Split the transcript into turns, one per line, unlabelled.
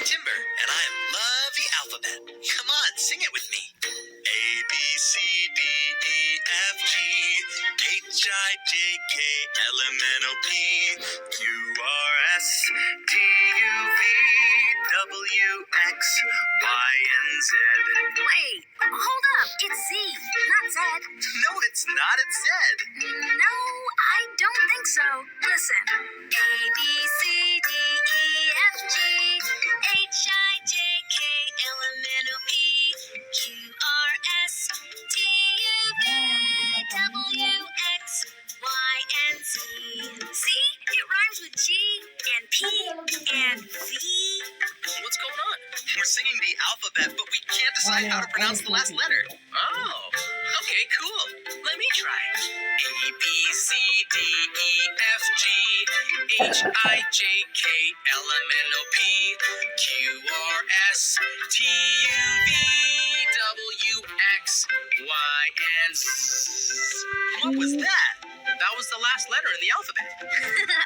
Timber, and I love the alphabet. Come on, sing it with me. A, B, C, D, E, F, G, H, I, J, K, L, M, N, O, P, Q, R, S, T, U, V, W, X, Y, and Z.
Wait, hold up. It's Z, not Z.
No, it's not. It's Z.
No, I don't think so. Listen. A, B, C, D, E, F, G, H, I, J, K, L, M, N, O, P, Q, R, S, T, U, V, W, X, Y, and Z. See? It rhymes with G and P and V.
What's going on? We're singing the alphabet, but we can't decide how to pronounce the last letter. Oh, okay, cool. Let me try. A, B, C, D, E, F, G, H, I, J, K, L, M, N, O, P, Q, R, S, T, U, V, W, X, Y, and Z. What was that? That was the last letter in the alphabet.